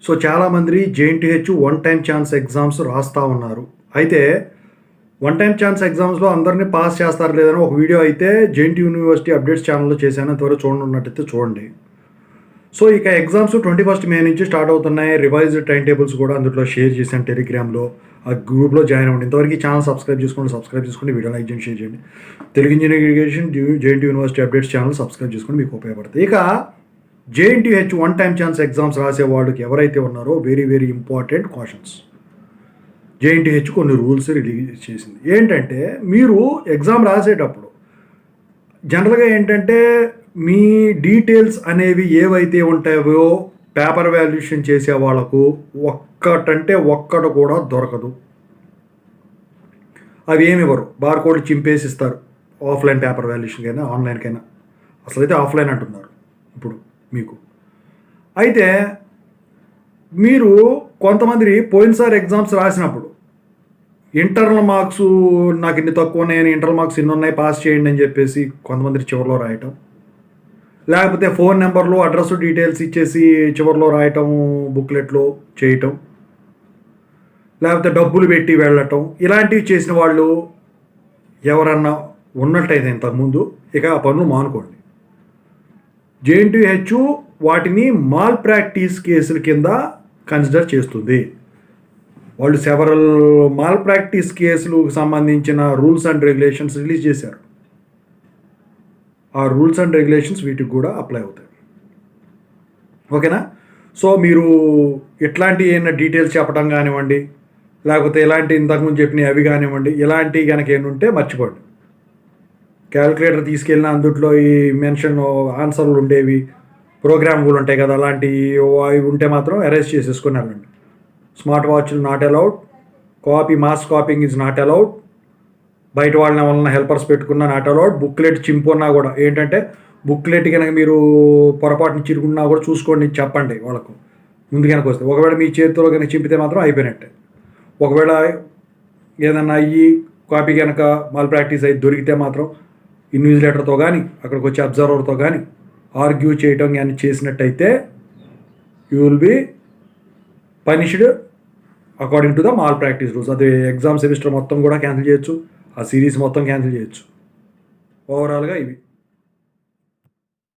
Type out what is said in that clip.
So చాలామంది JNTH one time chance exams రాస్తూ ఉన్నారు. అయితే వన్ టైం ఛాన్స్ ఎగ్జామ్స్లో అందరినీ పాస్ చేస్తారు లేదని ఒక వీడియో అయితే జేఎన్టీ యూనివర్సిటీ అప్డేట్స్ ఛానల్లో చేశాను. అంతవరకు చూడండి, ఉన్నట్టయితే చూడండి. సో ఇక ఎగ్జామ్స్ 21 మే నుంచి స్టార్ట్ అవుతున్నాయి. రివైజ్డ్ టైం టేబుల్స్ కూడా అందులో షేర్ చేశాను టెలిగ్రామ్లో. ఆ గ్రూప్లో జాయిన్ అవ్వండి. ఇంతవరకు ఈ ఛానల్ సబ్స్క్రైబ్ చేసుకోండి, వీడియో లైక్ చేయండి, షేర్ చేయండి. Telugu engineering education JNT university updates channel subscribe చేసుకొని మీకు ఉపయోగపడుతుంది. ఇక JNTH one time chance exams రాసే వాళ్ళకి ఎవరైతే ఉన్నారో very very important questions. JNTH కొన్ని రూల్స్ రిలీజ్ చేసింది. ఏంటంటే మీరు ఎగ్జామ్ రాసేటప్పుడు జనరల్గా ఏంటంటే మీ డీటెయిల్స్ అనేవి ఏవైతే ఉంటాయో పేపర్ వాల్యుయేషన్ చేసే వాళ్ళకు ఒక్కటి కూడా దొరకదు. అవి ఏమి ఇవ్వరు, బార్కోడ్ చింపేసి ఇస్తారు. ఆఫ్లైన్ పేపర్ వాల్యుయేషన్కైనా ఆన్లైన్కైనా. అసలైతే ఆఫ్లైన్ అంటున్నారు ఇప్పుడు మీకు. అయితే మీరు కొంతమంది పోయినసారి ఎగ్జామ్స్ రాసినప్పుడు ఇంటర్నల్ మార్క్స్ నాకు ఇన్ని తక్కువ ఉన్నాయని, ఇంటర్నల్ మార్క్స్ ఇన్ని ఉన్నాయి పాస్ చేయండి అని చెప్పేసి కొంతమంది చివరిలో రాయటం, లేకపోతే ఫోన్ నెంబర్లు అడ్రస్ డీటెయిల్స్ ఇచ్చేసి చివరిలో రాయటం, బుక్లెట్లో చేయటం, లేకపోతే డబ్బులు పెట్టి వెళ్ళటం, ఇలాంటివి చేసిన వాళ్ళు ఎవరన్నా ఉన్నట్టయితే ఇంతకుముందు ఇక ఆ పనులు మానుకోండి. జేఎన్టీహెచ్ వాటిని మాల్ ప్రాక్టీస్ కేసుల కింద కన్సిడర్ చేస్తుంది. వాళ్ళు సెవరల్ మాల్ ప్రాక్టీస్ కేసులకు సంబంధించిన రూల్స్ అండ్ రెగ్యులేషన్స్ రిలీజ్ చేశారు. ఆ రూల్స్ అండ్ రెగ్యులేషన్స్ వీటికి కూడా అప్లై అవుతాయి. ఓకేనా? సో మీరు ఇట్లాంటి ఏమైనా డీటెయిల్స్ చెప్పడం కానివ్వండి, లేకపోతే ఇలాంటి ఇంతకుముందు చెప్పినవి అవి కానివ్వండి, ఇలాంటివి కనుక ఏముంటే మర్చిపోండి. క్యాలిక్యులేటర్ తీసుకెళ్ళిన అందుట్లో ఈ మెన్షన్ ఆన్సర్లు ఉండేవి, ప్రోగ్రామ్ కూడా ఉంటాయి కదా, అలాంటివి అవి ఉంటే మాత్రం ఎరేజ్ చేసేసుకొని వెళ్ళండి. స్మార్ట్ వాచ్లు not allowed, mass copying is not allowed, బయట వాళ్ళ వలన హెల్పర్స్ పెట్టుకున్నా నాట్ అలౌడ్. బుక్లెట్ చింపున్నా కూడా ఏంటంటే బుక్లెట్ కనుక మీరు పొరపాటుని చిరుగున్నా కూడా చూసుకోండి, చెప్పండి వాళ్ళకు ముందు కనుక వస్తే. ఒకవేళ మీ చేతిలో కనుక చింపితే మాత్రం అయిపోయినట్టే. ఒకవేళ ఏదన్నా అయ్యి కాపీ కనుక మాల్ ప్రాక్టీస్ అయ్యి దొరికితే మాత్రం ఇన్విజిలేటర్తో కానీ అక్కడికి వచ్చే అబ్జర్వర్తో కానీ ఆర్గ్యూ చేయటం కానీ చేసినట్టయితే you will be punished according to the malpractice rules. అది ఎగ్జామ్ సెమిస్టర్ మొత్తం కూడా క్యాన్సిల్ చేయొచ్చు, ఆ సిరీస్ మొత్తం క్యాన్సిల్ చేయొచ్చు. ఓవరాల్గా ఇవి.